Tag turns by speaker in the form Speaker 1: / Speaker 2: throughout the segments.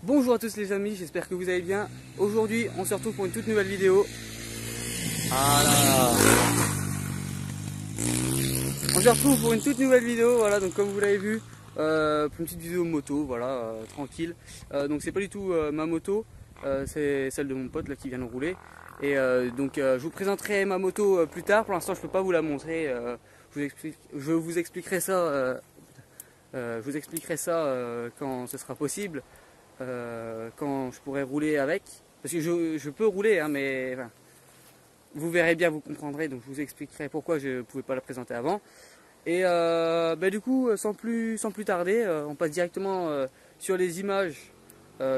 Speaker 1: Bonjour à tous les amis, j'espère que vous allez bien. Aujourd'hui on se retrouve pour une toute nouvelle vidéo. Voilà. On se retrouve pour une toute nouvelle vidéo, voilà, donc comme vous l'avez vu, pour une petite vidéo moto, voilà, tranquille. Donc c'est pas du tout ma moto, c'est celle de mon pote là qui vient de rouler. Et je vous présenterai ma moto plus tard, pour l'instant je peux pas vous la montrer, je vous expliquerai ça, quand ce sera possible. Quand je pourrai rouler avec, parce que je peux rouler hein, mais enfin, vous verrez bien, vous comprendrez, donc je vous expliquerai pourquoi je ne pouvais pas la présenter avant. Et du coup sans plus tarder, on passe directement sur les images,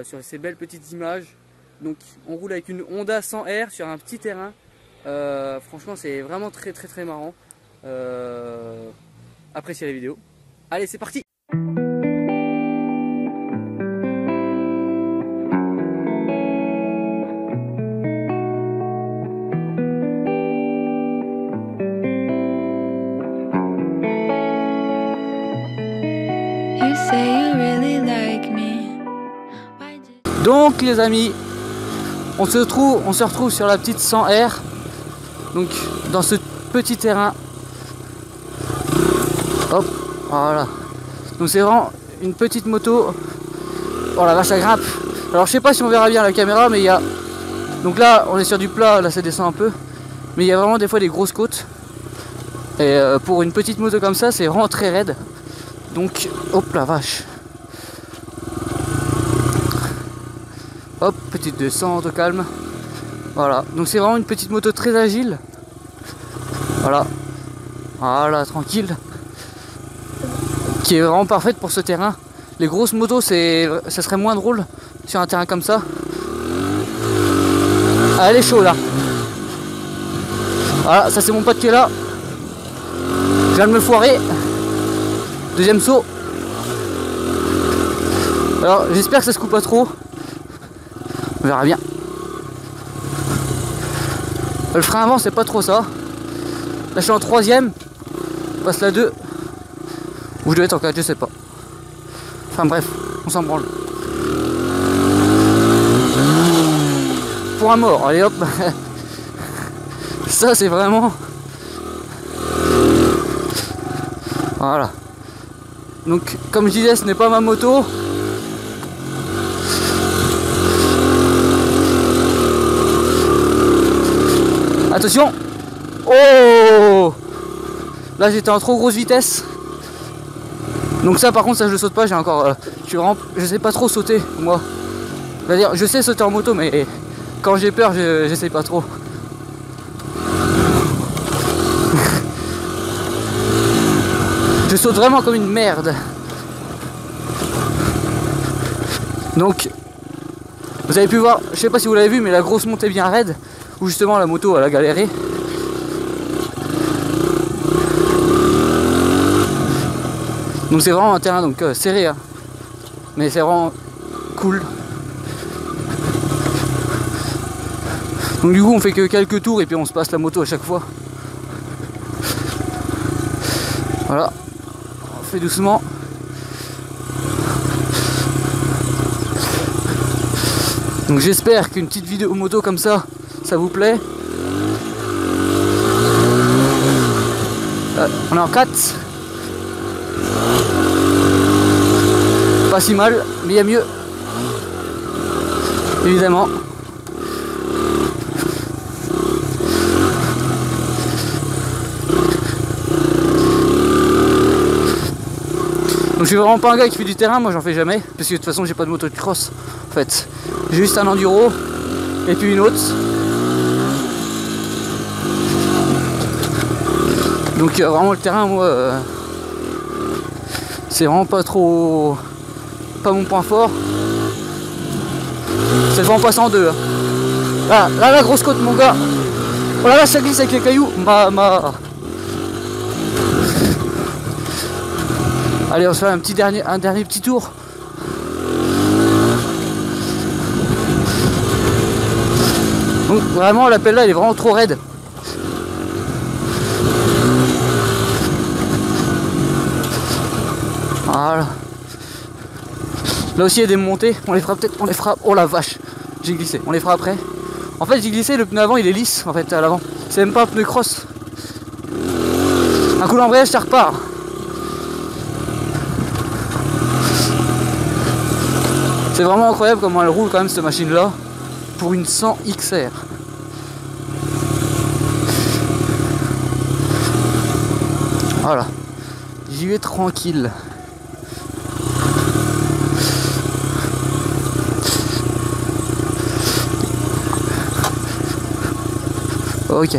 Speaker 1: sur ces belles petites images. Donc on roule avec une Honda 100R sur un petit terrain, franchement c'est vraiment très marrant. Appréciez la vidéo, allez c'est parti. Donc les amis, on se retrouve sur la petite 100R, donc dans ce petit terrain. Hop, voilà. Donc c'est vraiment une petite moto. Oh la vache, ça grimpe. Alors je sais pas si on verra bien la caméra, mais il y a. Donc là on est sur du plat, là ça descend un peu. Mais il y a vraiment des fois des grosses côtes. Et pour une petite moto comme ça, c'est vraiment très raide. Donc hop la vache. Hop, petite descente au calme. Voilà, donc c'est vraiment une petite moto très agile. Voilà, tranquille. Qui est vraiment parfaite pour ce terrain. Les grosses motos, ça serait moins drôle sur un terrain comme ça. Ah, elle est chaude là. Voilà, ça c'est mon pote qui est là. Je viens de me foirer. Deuxième saut. Alors j'espère que ça se coupe pas trop. On verra bien. Le frein avant c'est pas trop ça. Là je suis en troisième. On passe la 2. Ou je dois être en 4, je sais pas. Enfin bref, on s'en branle. Pour un mort, allez hop. Ça c'est vraiment. Voilà. Donc comme je disais, ce n'est pas ma moto. Attention. Oh, là j'étais en trop grosse vitesse. Donc ça par contre ça je le saute pas, j'ai encore je sais pas trop sauter moi. C'est-à-dire je sais sauter en moto mais quand j'ai peur j'essaie pas trop. Je saute vraiment comme une merde. Donc vous avez pu voir, je sais pas si vous l'avez vu, mais la grosse montée bien raide où justement la moto elle a galéré. Donc c'est vraiment un terrain donc serré hein. Mais c'est vraiment cool. Donc du coup on fait que quelques tours et puis on se passe la moto à chaque fois. Voilà, on fait doucement. Donc j'espère qu'une petite vidéo moto comme ça vous plaît. On est en 4. Pas si mal, mais il y a mieux. Évidemment. Donc je suis vraiment pas un gars qui fait du terrain, moi j'en fais jamais. Parce que de toute façon j'ai pas de moto de cross. En fait, j'ai juste un enduro et puis une autre. Donc vraiment le terrain moi c'est vraiment pas mon point fort. C'est vraiment passer en deux hein. Là la grosse côte mon gars. Oh là ça glisse avec les cailloux. Allez on se fait un dernier petit tour. Donc vraiment la pelle là elle est vraiment trop raide. Voilà. Là aussi il y a des montées, on les fera peut-être, on les fera, oh la vache, j'ai glissé, on les fera après. En fait j'ai glissé, le pneu avant il est lisse en fait à l'avant, c'est même pas un pneu cross. Un coup d'embrayage ça repart. C'est vraiment incroyable comment elle roule quand même cette machine là pour une 100 XR. Voilà, j'y vais tranquille. Ok.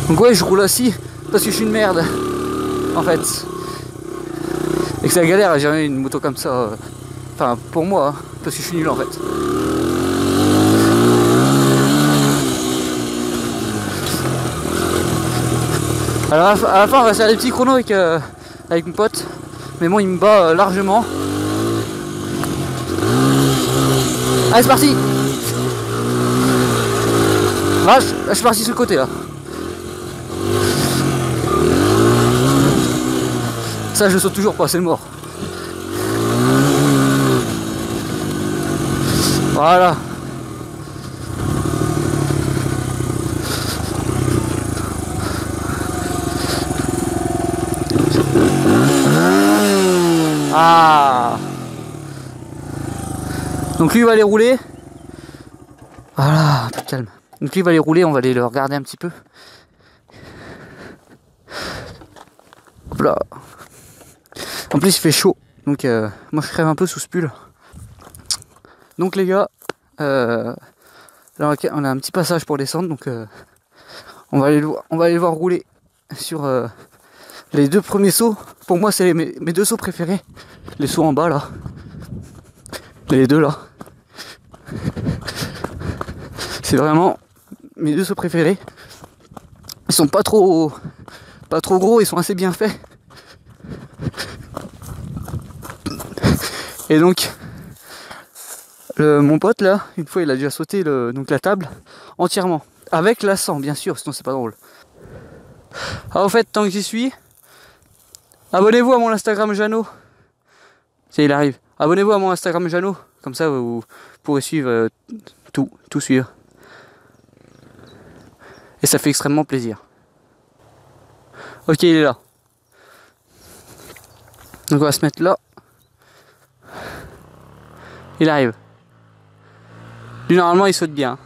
Speaker 1: Donc ouais, je roule assis parce que je suis une merde en fait. Et que c'est la galère à gérer une moto comme ça. Enfin pour moi, hein, parce que je suis nul en fait. Alors à la fin on va faire des petits chronos avec mon pote. Mais bon il me bat largement. Allez c'est parti. Là je suis parti sur le côté là. Ça je saute toujours pas, c'est mort. Voilà. Ah. Donc lui il va aller rouler. Voilà, un peu de calme. Donc lui il va aller rouler, on va aller le regarder un petit peu. Hop là. En plus il fait chaud, donc moi je crève un peu sous ce pull. Donc les gars, là on a un petit passage pour descendre, donc on va aller le voir rouler sur les deux premiers sauts. Pour moi c'est mes deux sauts préférés. Les sauts en bas là. Les deux là. C'est vraiment mes deux sauts préférés. Ils sont pas trop gros, ils sont assez bien faits. Et donc mon pote là, une fois il a déjà sauté donc la table entièrement. Avec l'ascent bien sûr, sinon c'est pas drôle. Ah au fait, tant que j'y suis, abonnez-vous à mon Instagram Jeannot. Ça il arrive. Abonnez-vous à mon Instagram Jeannot. Comme ça vous pourrez suivre tout suivre. Et ça fait extrêmement plaisir. Ok il est là. Donc on va se mettre là. Il arrive. Lui normalement il saute bien.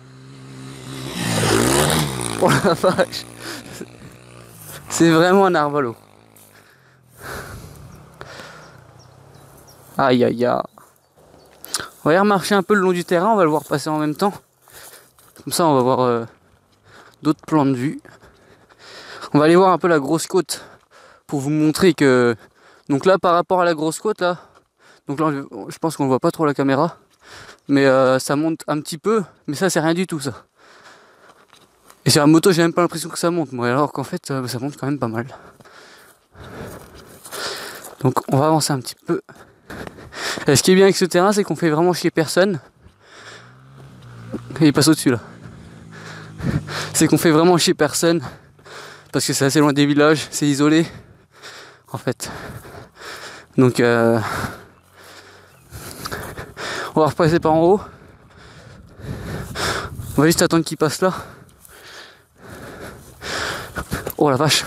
Speaker 1: Oh la vache. C'est vraiment un narvalo. Aïe aïe aïe. On va aller remarcher un peu le long du terrain, on va le voir passer en même temps. Comme ça on va voir d'autres plans de vue. On va aller voir un peu la grosse côte pour vous montrer que... Donc là par rapport à la grosse côte là, donc là je pense qu'on ne voit pas trop la caméra. Mais ça monte un petit peu, mais ça c'est rien du tout ça. Et sur la moto j'ai même pas l'impression que ça monte, moi, alors qu'en fait ça monte quand même pas mal. Donc on va avancer un petit peu. Et ce qui est bien avec ce terrain c'est qu'on fait vraiment chier personne. Et il passe au-dessus là. C'est qu'on fait vraiment chier personne. Parce que c'est assez loin des villages, c'est isolé. En fait. Donc on va repasser par en haut. On va juste attendre qu'il passe là. Oh la vache.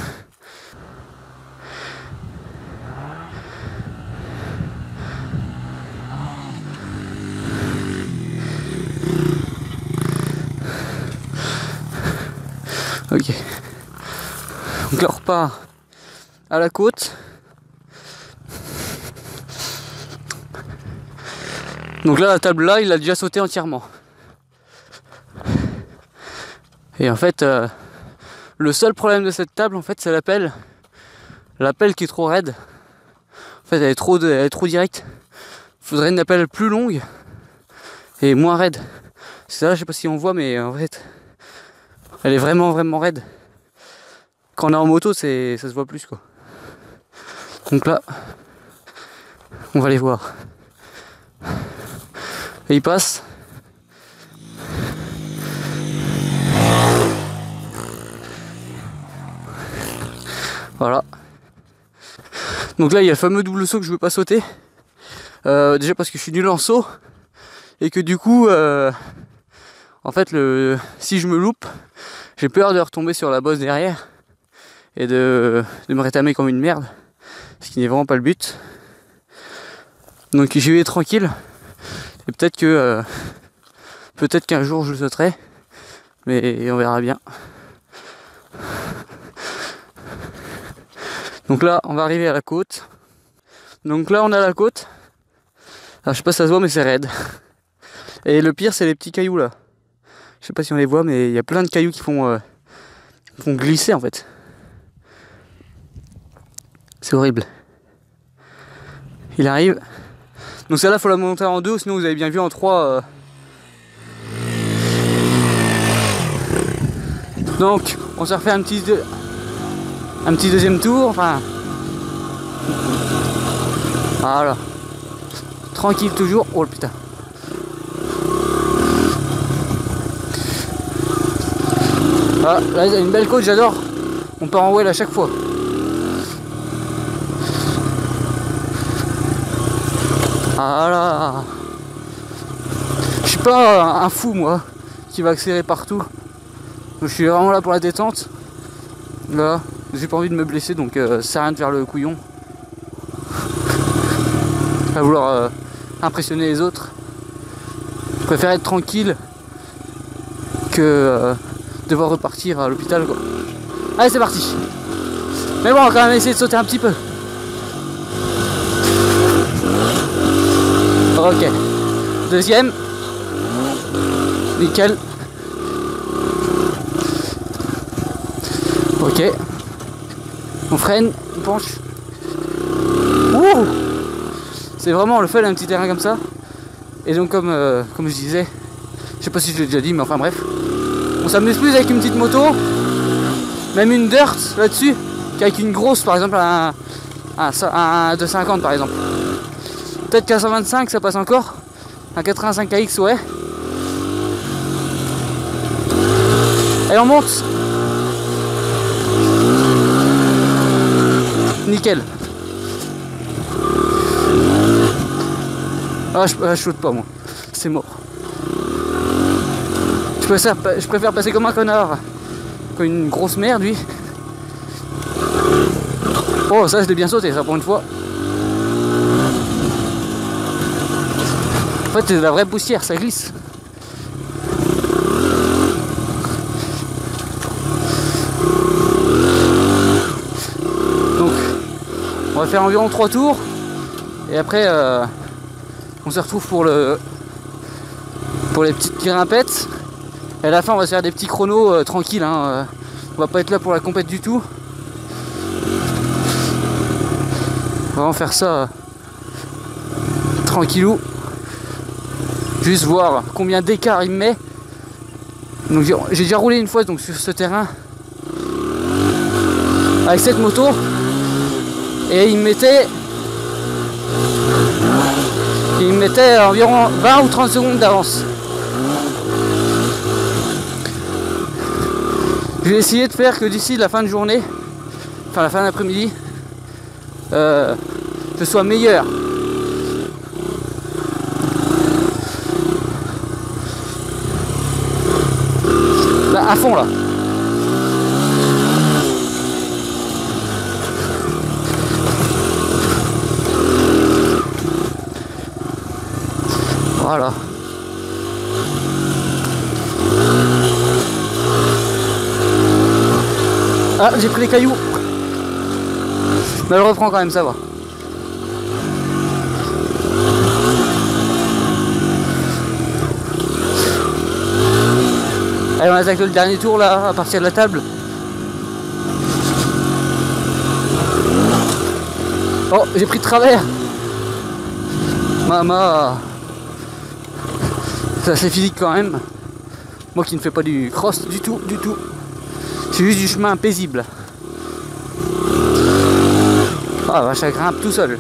Speaker 1: Ok. Donc là on repart à la côte. Donc là la table là il a déjà sauté entièrement. Et en fait le seul problème de cette table en fait c'est l'appel. L'appel qui est trop raide. En fait elle est trop directe. Faudrait une appel plus longue et moins raide. C'est ça, je sais pas si on voit mais en fait elle est vraiment raide. Quand on est en moto ça se voit plus quoi. Donc là On va les voir. Et il passe. Voilà. Donc là il y a le fameux double saut que je veux pas sauter. Déjà parce que je suis nul en saut. Et que du coup en fait si je me loupe, j'ai peur de retomber sur la bosse derrière. Et de me rétamer comme une merde. Ce qui n'est vraiment pas le but. Donc j'y vais tranquille. Et peut-être qu'un jour je le sauterai. Mais on verra bien. Donc là on va arriver à la côte. Donc là on a la côte. Alors je sais pas si ça se voit mais c'est raide. Et le pire c'est les petits cailloux là. Je sais pas si on les voit mais il y a plein de cailloux qui font glisser en fait. C'est horrible. Il arrive. Donc celle-là faut la monter en 2, sinon vous avez bien vu en 3. Donc on s'est refait un petit deuxième tour. Enfin. Voilà. Tranquille toujours. Oh le putain. Ah, là il y a une belle côte, j'adore. On part en whale à chaque fois. Voilà. Je suis pas un fou moi qui va accélérer partout. Je suis vraiment là pour la détente. Là, j'ai pas envie de me blesser donc ça sert à rien de faire le couillon. À vouloir impressionner les autres. Je préfère être tranquille que devoir repartir à l'hôpital quoi. Allez c'est parti. Mais bon on va quand même essayer de sauter un petit peu. Ok. Deuxième. Nickel. Ok. On freine, on penche. Ouh. C'est vraiment le fun un petit terrain comme ça. Et donc comme je disais, je sais pas si je l'ai déjà dit mais enfin bref. On s'amuse plus avec une petite moto. Même une dirt là-dessus. Qu'avec une grosse par exemple un 250 par exemple. Peut-être qu'à 125 ça passe encore. Un 85 AX ouais. Et on monte. Nickel. Ah je saute pas moi. C'est mort. Je préfère passer comme un connard. Comme une grosse merde lui. Oh ça je l'ai bien sauté ça pour une fois. En fait c'est de la vraie poussière, ça glisse. Donc on va faire environ 3 tours. Et après on se retrouve pour les petites grimpettes. Et à la fin on va se faire des petits chronos tranquilles hein. On va pas être là pour la compète du tout. On va vraiment faire ça tranquillou. Juste voir combien d'écart il me met. Donc j'ai déjà roulé une fois donc sur ce terrain avec cette moto et il me mettait environ 20 ou 30 secondes d'avance. Je vais essayer de faire que d'ici la fin de journée, enfin la fin d'après-midi, je sois meilleur. Là, à fond là. Voilà. Ah, j'ai pris les cailloux. Mais elle reprend quand même, ça va. Allez, on attaque le dernier tour là, à partir de la table. Oh, j'ai pris de travers. Maman. C'est assez physique quand même. Moi qui ne fais pas du cross du tout, du tout. C'est juste du chemin paisible. Ah, vache, ça grimpe tout seul.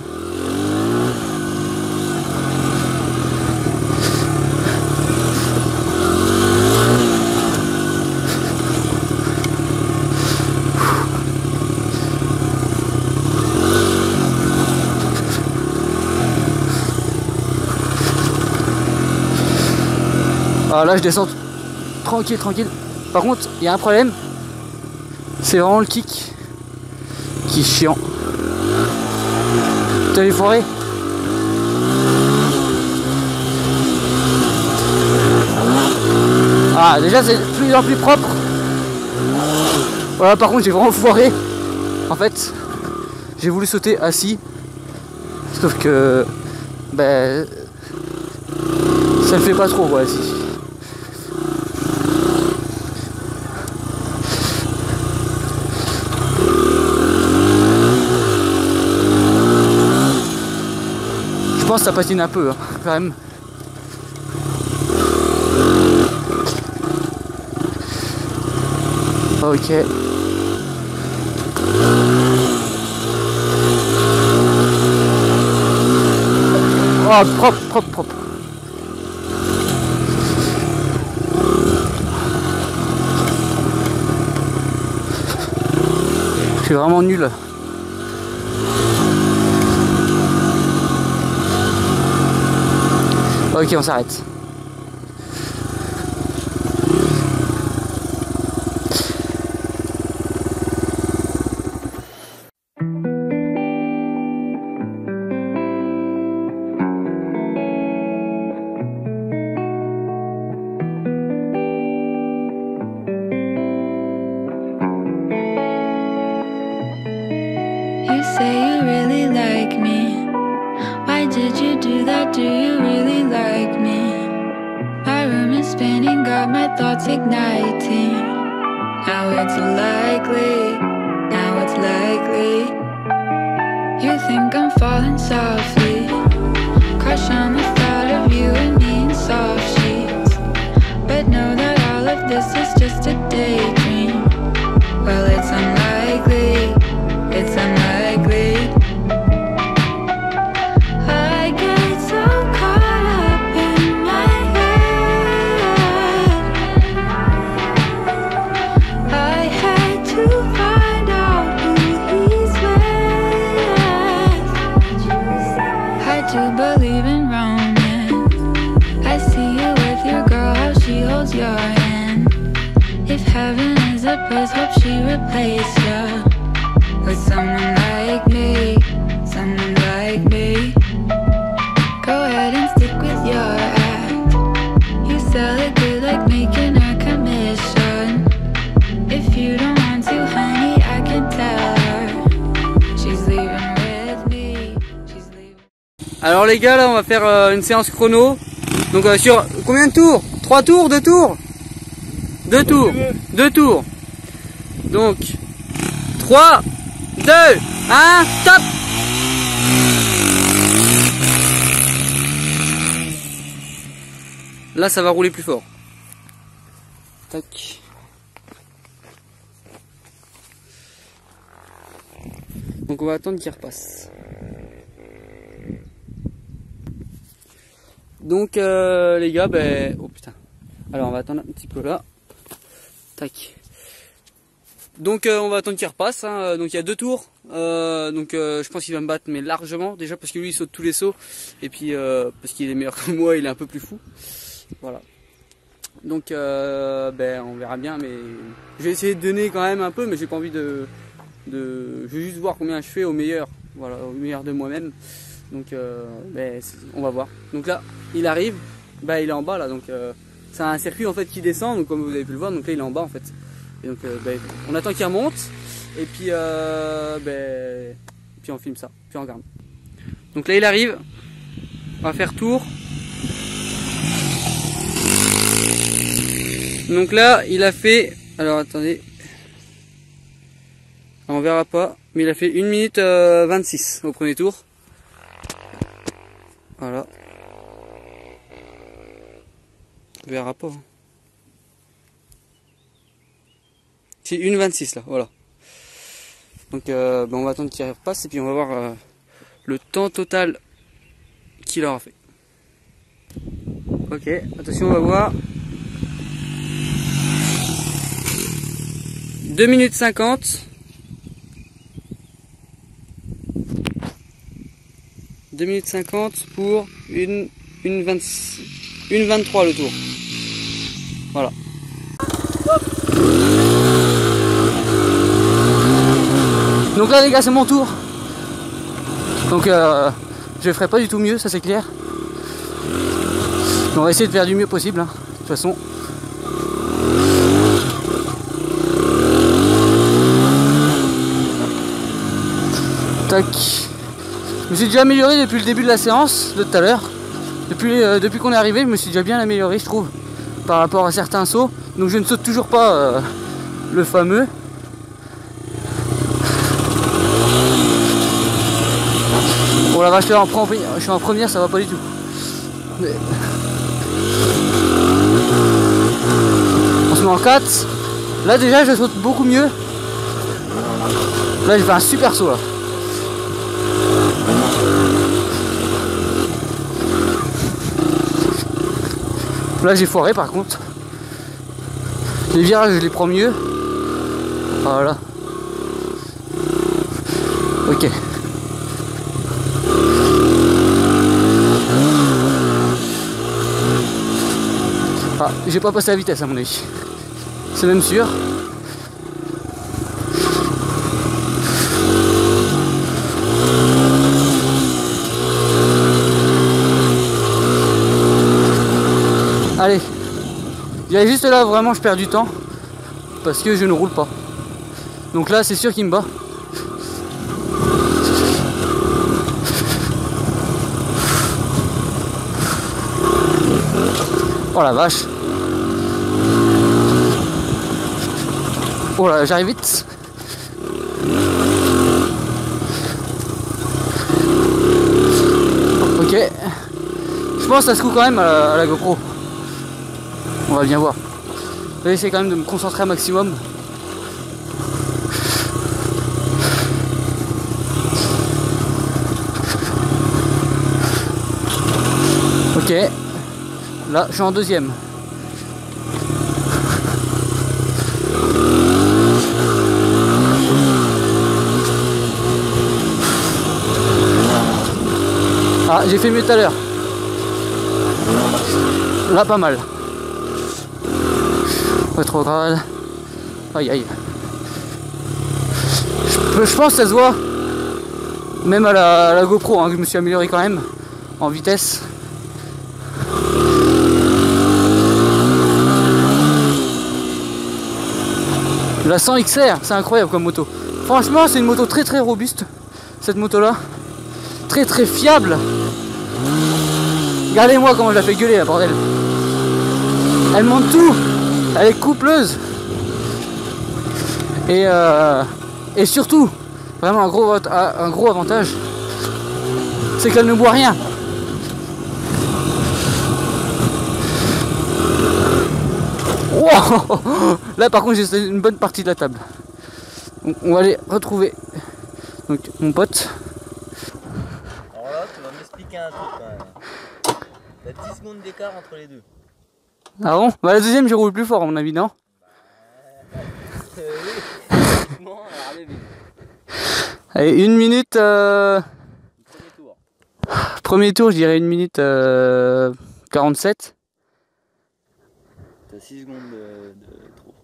Speaker 1: Alors là je descends tranquille. Par contre il y a un problème. C'est vraiment le kick qui est chiant. T'as les forêts. Ah déjà c'est de plus en plus propre. Voilà, par contre j'ai vraiment foiré. En fait j'ai voulu sauter assis. Sauf que ben ça le fait pas trop quoi assis. Je pense que ça patine un peu hein, quand même. Ok. Oh, propre. Je suis vraiment nul. Ok, on s'arrête.
Speaker 2: You say you really like me. Why did you do that? Do you really like me? My room is spinning, got my thoughts igniting. Now it's likely, now it's likely. You think I'm falling softly, crush on the thought of you and me in soft sheets. But know that all of this is just a daydream. Well, it's unlikely, it's unlikely. I get so caught up in my head. I had to find out who he's with. I do believe in romance. I see you with your girl, how she holds your hand. If heaven is a place, hope she replaced you with someone like me, someone like me. Go ahead and stick with your act. You sell it good like making a commission. If you don't want to, honey, I can tell her. She's leaving with me. She's leaving.
Speaker 1: Alors les gars, là on va faire une séance chrono. Donc sur combien de tours? 3 tours? 2 tours? 2 tours. 2 tours. Donc 3, 2, 1, top! Là ça va rouler plus fort. Tac. Donc on va attendre qu'il repasse. Donc les gars, ben... oh putain. Alors on va attendre un petit peu là. Tac. Donc on va attendre qu'il repasse, hein. Donc il y a 2 tours, je pense qu'il va me battre mais largement, déjà parce que lui il saute tous les sauts, et puis parce qu'il est meilleur que moi, il est un peu plus fou, voilà. Donc ben on verra bien, mais je vais essayer de donner quand même un peu, mais j'ai pas envie je veux juste voir combien je fais au meilleur, voilà, au meilleur de moi-même. Donc ben, on va voir. Donc là il arrive, ben, il est en bas là, donc c'est un circuit en fait qui descend, donc comme vous avez pu le voir, donc là il est en bas en fait. Et donc ben, on attend qu'il remonte et puis puis on filme ça, puis on regarde. Donc là il arrive, on va faire tour. Donc là il a fait, alors attendez, on verra pas, mais il a fait 1 minute 26 au premier tour. Voilà. On verra pas. C'est 1,26 là, voilà. Donc ben on va attendre qu'il repasse et puis on va voir le temps total qu'il aura fait. Ok, attention, on va voir. 2 minutes 50. 2 minutes 50 pour une 23 le tour. Voilà. Donc là les gars c'est mon tour. Donc je ferai pas du tout mieux, ça c'est clair. On va essayer de faire du mieux possible, hein, de toute façon. Tac. Je me suis déjà amélioré depuis le début de la séance de tout à l'heure. Depuis qu'on est arrivé, je me suis déjà bien amélioré, je trouve, par rapport à certains sauts. Donc je ne saute toujours pas le fameux. Oh la vache, là je suis en première, ça va pas du tout. Mais... on se met en 4. Là déjà je saute beaucoup mieux. Là je fais un super saut là. Là j'ai foiré par contre. Les virages je les prends mieux. Voilà. Ok. Ah, j'ai pas passé la vitesse à mon avis. C'est même sûr. Allez. Il y a juste là vraiment je perds du temps. Parce que je ne roule pas. Donc là c'est sûr qu'il me bat. Oh la vache. Oh là, j'arrive vite. Ok. Je pense que ça se coûte quand même à la GoPro. On va bien voir. Je vais essayer quand même de me concentrer un maximum. Ok. Là, je suis en deuxième. Ah, j'ai fait mieux tout à l'heure. Là, pas mal. Rétrograde. Aïe, aïe. Je pense que ça se voit. Même à la GoPro, hein, que je me suis amélioré quand même en vitesse. La 100 XR, c'est incroyable comme moto. Franchement, c'est une moto très très robuste, cette moto là. Très très fiable. Regardez-moi comment je la fais gueuler, la bordel. Elle monte tout. Elle est coupleuse. Et surtout, vraiment un gros avantage, c'est qu'elle ne boit rien. Wow. Là par contre j'ai une bonne partie de la table. Donc, on va aller retrouver donc, mon pote.
Speaker 3: Alors là tu vas m'expliquer un truc quand même. T'as 10 secondes d'écart entre les deux.
Speaker 1: Ah bon? Bah la deuxième je roule plus fort à mon avis, non?
Speaker 3: Oui.
Speaker 1: Allez, 1 minute
Speaker 3: Premier tour.
Speaker 1: Premier tour je dirais 1 minute 47.
Speaker 3: T'as 6 secondes de trop.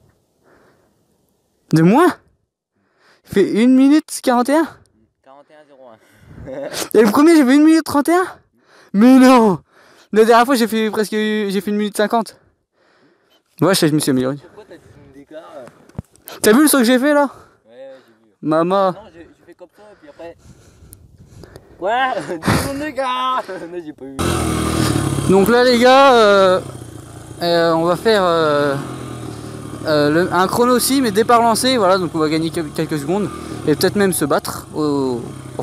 Speaker 1: De moins? Il fait 1 minute 41?
Speaker 3: 41,01.
Speaker 1: Et le premier j'ai fait 1 minute 31? Mais non! La dernière fois j'ai fait 1 minute 50. Ouais, je me suis amélioré.
Speaker 3: Pourquoi t'as 10 secondes d'écart?
Speaker 1: T'as vu le saut que j'ai fait là?
Speaker 3: Ouais, j'ai vu.
Speaker 1: Maman.
Speaker 3: Non, j'ai fait comme ça et puis après. Ouais, 10 secondes d'écart. Non, j'ai pas vu.
Speaker 1: Donc là les gars, on va faire un chrono aussi, mais départ lancé, voilà, donc on va gagner quelques secondes et peut-être même se battre au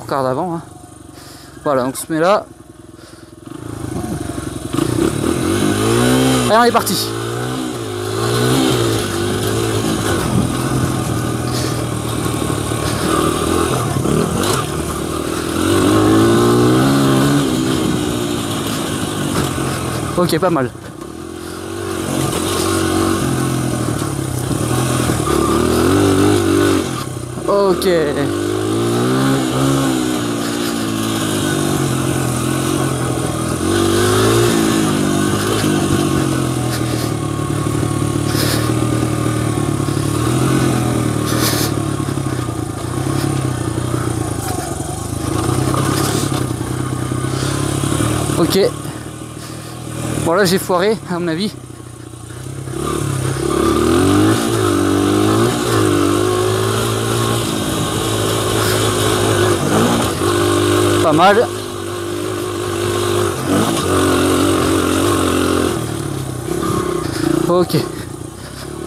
Speaker 1: quart d'avant. Hein. Voilà, donc on se met là. Allez, on est parti. Ok, pas mal. Ok. Ok. Bon là j'ai foiré à mon avis. Pas mal. Ok.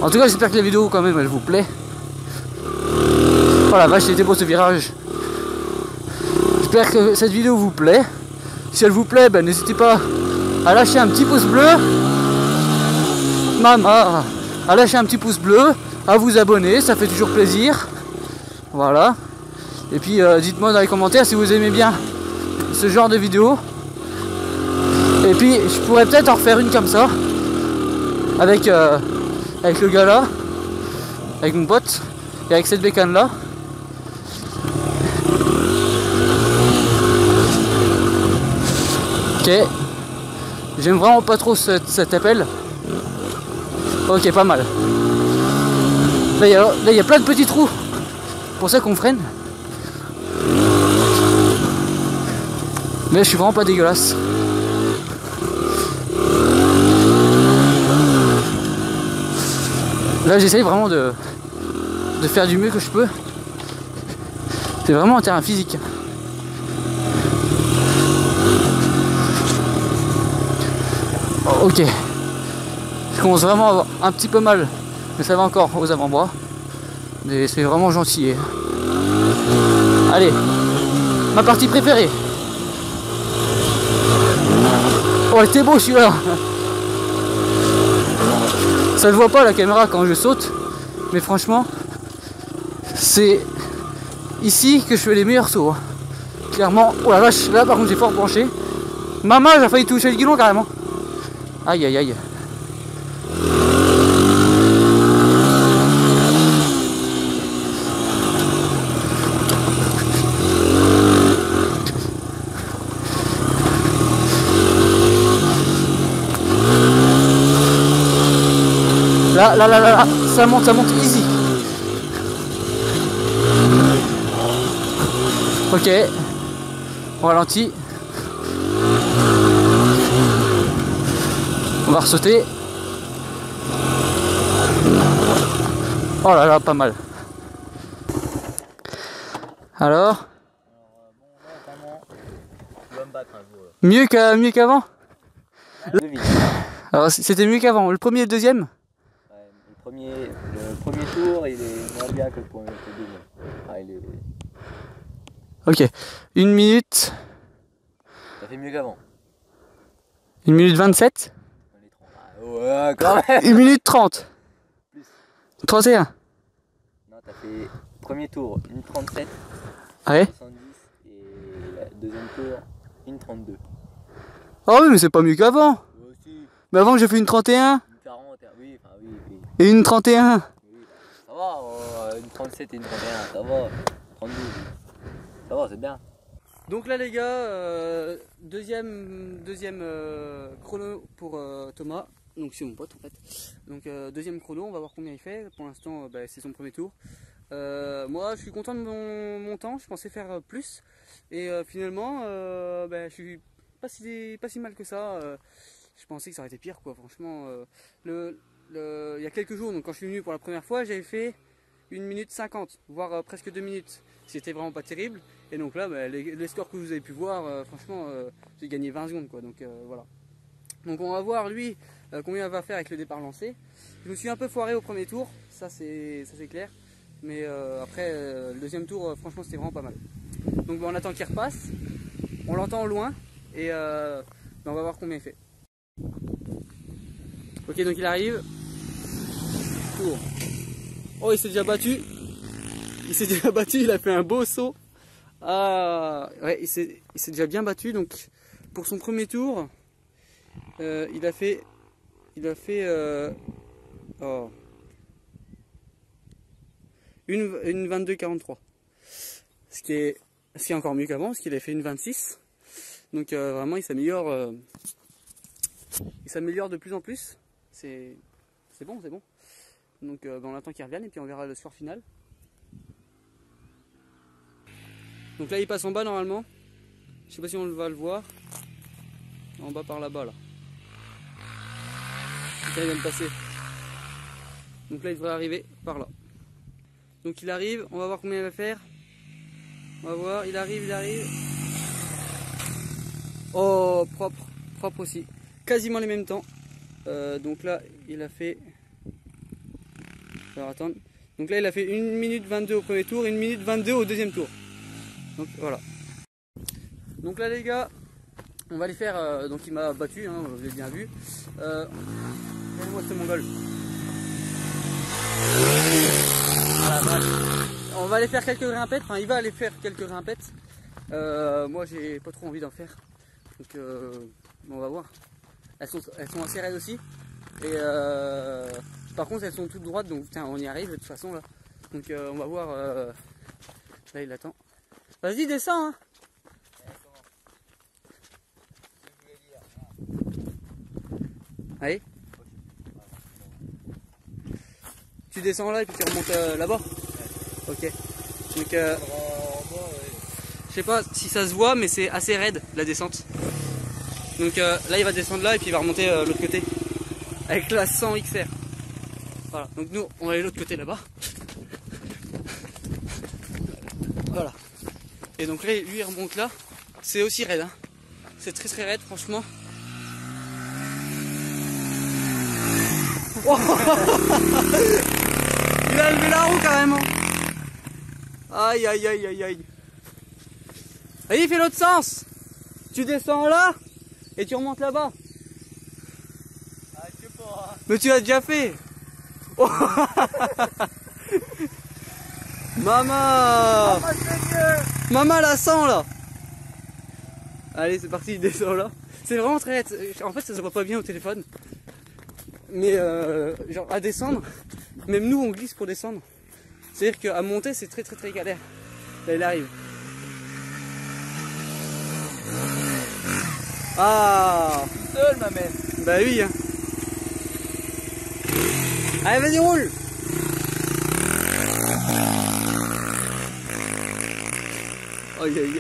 Speaker 1: En tout cas j'espère que la vidéo quand même elle vous plaît. Oh la vache, c'était beau ce virage. J'espère que cette vidéo vous plaît. Si elle vous plaît, ben, n'hésitez pas à lâcher un petit pouce bleu. Maman, à lâcher un petit pouce bleu, à vous abonner, ça fait toujours plaisir. Voilà. Et puis dites-moi dans les commentaires si vous aimez bien ce genre de vidéo. Et puis je pourrais peut-être en refaire une comme ça. Avec le gars là. Avec mon pote. Et avec cette bécane là. Ok. J'aime vraiment pas trop cet appel. Ok, pas mal. Là, il y a plein de petits trous. C'est pour ça qu'on freine. Mais je suis vraiment pas dégueulasse. Là, j'essaye vraiment de faire du mieux que je peux. C'est vraiment un terrain physique. Ok. Je commence vraiment à avoir un petit peu mal. Mais ça va encore aux avant-bras. Mais c'est vraiment gentil. Allez. Ma partie préférée. Oh, il était beau celui-là. Ça ne voit pas la caméra quand je saute. Mais franchement, c'est ici que je fais les meilleurs sauts. Clairement. Oh la vache, là par contre j'ai fort penché. Maman, j'ai failli toucher le guidon carrément. Aïe aïe aïe. Là, ça monte easy. Ok, on ralentit. On va ressauter. Oh là là, pas mal. Alors mieux qu'avant. Alors c'était mieux qu'avant. Le premier et le deuxième.
Speaker 3: Le premier tour, il est moins bien que le deuxième. Ah, il est...
Speaker 1: Ok, 1 minute.
Speaker 3: Ça fait mieux qu'avant.
Speaker 1: 1 minute 27.
Speaker 3: Ouais, quand même.
Speaker 1: 1 minute 30.
Speaker 3: Plus.
Speaker 1: 31.
Speaker 3: Non, t'as fait premier tour 1,37.
Speaker 1: Ouais.
Speaker 3: 70 et deuxième tour 1,32.
Speaker 1: Ah oui, mais c'est pas mieux qu'avant.
Speaker 3: Aussi.
Speaker 1: Mais avant j'ai fait une 31.
Speaker 3: 1,40, oui, enfin oui.
Speaker 1: Et une 31.
Speaker 3: Oui, ça va, 1,37 et 1,31, ça va. 32. Ça va, c'est bien.
Speaker 1: Donc là les gars, deuxième chrono pour Thomas, donc c'est mon pote en fait. Donc deuxième chrono, on va voir combien il fait. Pour l'instant c'est son premier tour. Moi je suis content de mon temps, je pensais faire plus. Et finalement je suis pas si mal que ça. Je pensais que ça aurait été pire quoi, franchement. Il y a quelques jours, donc quand je suis venu pour la première fois, j'avais fait 1 minute 50, voire presque 2 minutes. C'était vraiment pas terrible. Et donc là, les scores que vous avez pu voir, franchement, j'ai gagné 20 secondes quoi. Donc voilà. Donc on va voir lui combien il va faire avec le départ lancé. Je me suis un peu foiré au premier tour, ça c'est clair. Mais après le deuxième tour, franchement c'était vraiment pas mal. Donc on attend qu'il repasse. On l'entend au loin et on va voir combien il fait. Ok, donc il arrive. Tour. Oh, il s'est déjà battu. Il a fait un beau saut. Ah, ouais, il s'est déjà bien battu. Donc, pour son premier tour, il a fait une 22,43. Ce qui est encore mieux qu'avant, parce qu'il a fait une 26. Donc, vraiment, il s'améliore de plus en plus. C'est bon. Donc on attend qu'il revienne et puis on verra le score final. Donc là il passe en bas normalement. Je sais pas si on va le voir. En bas par là-bas là. Il vient de passer. Donc là il devrait arriver par là. Donc il arrive, on va voir combien il va faire. On va voir, il arrive. Oh propre aussi. Quasiment les mêmes temps. Donc là il a fait. Alors attendre. Donc là il a fait 1 minute 22 au premier tour, 1 minute 22 au deuxième tour. Donc voilà. Donc là les gars, on va les faire. Donc il m'a battu, hein, vous l'avez bien vu. Regardez-moi ce mongol. On va aller faire quelques grimpettes, enfin il va aller faire quelques grimpettes. Moi j'ai pas trop envie d'en faire. Donc on va voir. Elles sont assez raides aussi. Et par contre elles sont toutes droites, donc putain, on y arrive de toute façon là. Donc on va voir. Là il attend. Vas-y descends hein. Allez. Tu descends là et puis tu remontes là-bas. Ok. Donc je sais pas si ça se voit, mais c'est assez raide la descente. Donc là il va descendre là et puis il va remonter l'autre côté avec la 100 XR. Voilà. Donc nous on va aller de l'autre côté là-bas. Voilà. Et donc là lui il remonte là. C'est aussi raide. Hein. C'est très raide franchement. Oh il a levé la roue carrément. Aïe. Allez, fais l'autre sens. Tu descends là et tu remontes là-bas.
Speaker 3: Ah, je sais pas. Hein.
Speaker 1: Mais tu l'as déjà fait. Oh Maman. Maman la sent là. Allez, c'est parti, il descend là. C'est vraiment très... En fait, ça se voit pas bien au téléphone. Mais genre à descendre, même nous on glisse pour descendre. C'est-à-dire qu'à monter c'est très galère. Là il arrive. Ah
Speaker 3: Tout seul ma mère.
Speaker 1: Bah oui hein. Allez vas-y roule. Aïe.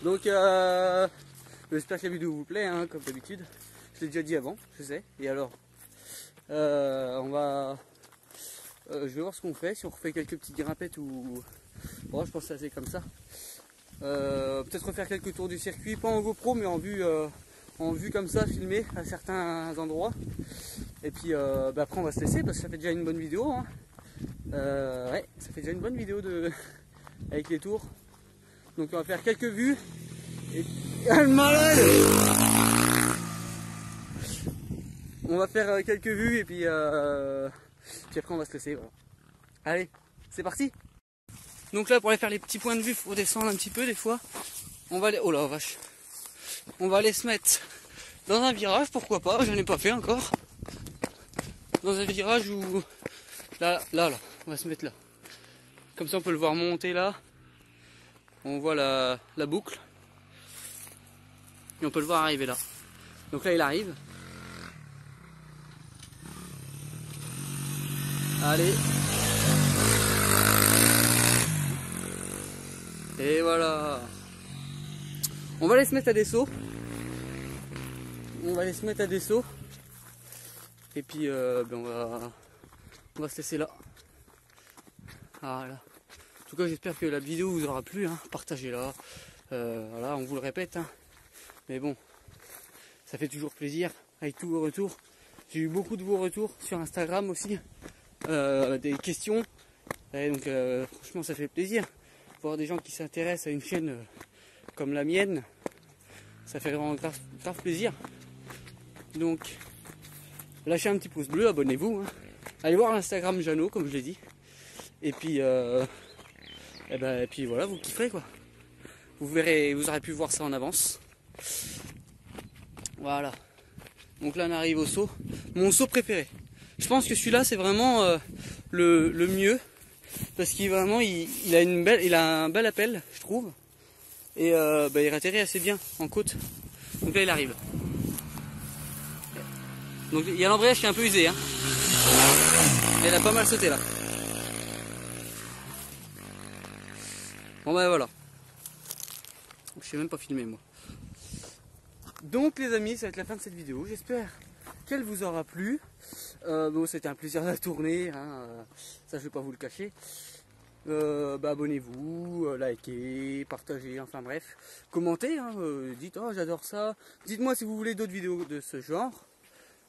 Speaker 1: Donc j'espère que la vidéo vous plaît hein, comme d'habitude. Je l'ai déjà dit avant, je sais. Et alors on va je vais voir ce qu'on fait, si on refait quelques petites grimpettes ou... Bon, je pense que c'est assez comme ça. Peut-être refaire quelques tours du circuit, pas en GoPro mais en vue comme ça, filmé à certains endroits. Et puis après on va se laisser parce que ça fait déjà une bonne vidéo. Hein. Ouais, ça fait déjà une bonne vidéo avec les tours. Donc on va faire quelques vues. Et... Ah, le malade. On va faire quelques vues et puis après on va se laisser. Voilà. Allez, c'est parti. Donc là pour aller faire les petits points de vue, il faut descendre un petit peu des fois. On va aller. Oh la vache. On va aller se mettre dans un virage, pourquoi pas, j'en ai pas fait encore. Dans un virage où. Là, on va se mettre là. Comme ça on peut le voir monter là. On voit la boucle. Et on peut le voir arriver là. Donc là il arrive. Allez. Et voilà. On va aller se mettre à des sauts. Et puis on va se laisser là. Voilà. En tout cas j'espère que la vidéo vous aura plu. Hein. Partagez-la. Voilà, on vous le répète. Hein. Mais bon, ça fait toujours plaisir avec tous vos retours. J'ai eu beaucoup de vos retours sur Instagram aussi. Des questions. Et donc franchement ça fait plaisir. Voir des gens qui s'intéressent à une chaîne comme la mienne. Ça fait vraiment grave plaisir. Donc lâchez un petit pouce bleu, abonnez-vous. Hein. Allez voir l'Instagram Jeannot comme je l'ai dit. Et puis et puis voilà, vous kifferez quoi. Vous verrez, vous aurez pu voir ça en avance. Voilà. Donc là on arrive au saut. Mon saut préféré. Je pense que celui-là c'est vraiment le mieux. Parce qu'il vraiment il a un bel appel, je trouve. Et il atterrit assez bien en côte. Donc là il arrive. Donc il y a l'embrayage qui est un peu usé. Hein. Il a pas mal sauté là. Bon ben voilà. Je sais même pas filmer moi. Donc les amis, ça va être la fin de cette vidéo. J'espère qu'elle vous aura plu. Bon, c'était un plaisir de la tourner, hein, ça je vais pas vous le cacher. Abonnez-vous, likez, partagez, enfin bref, commentez, hein, dites oh j'adore ça. Dites-moi si vous voulez d'autres vidéos de ce genre.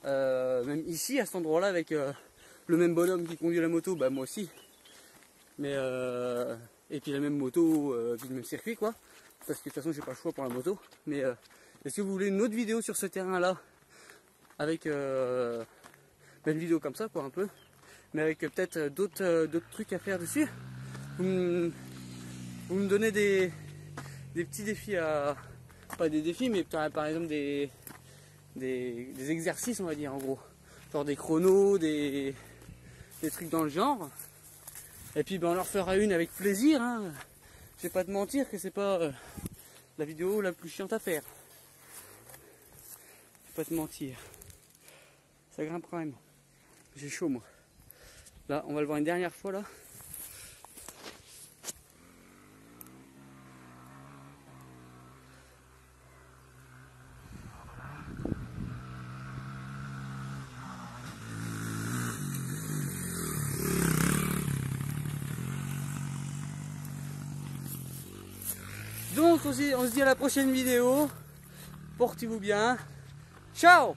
Speaker 1: Même ici à cet endroit là avec le même bonhomme qui conduit la moto, bah moi aussi. Mais et puis la même moto, puis le même circuit quoi. Parce que de toute façon j'ai pas le choix pour la moto. Mais est-ce que vous voulez une autre vidéo sur ce terrain là avec une vidéo comme ça quoi un peu, mais avec peut-être d'autres trucs à faire dessus. Vous me donnez des petits défis à, pas des défis mais par exemple des exercices on va dire en gros, genre des chronos, des trucs dans le genre. Et puis on leur fera une avec plaisir, hein. Je vais pas te mentir que c'est pas la vidéo la plus chiante à faire. Je vais pas te mentir. Ça grimpe quand même. J'ai chaud moi. Là, on va le voir une dernière fois là. Donc on se dit à la prochaine vidéo. Portez-vous bien. Ciao!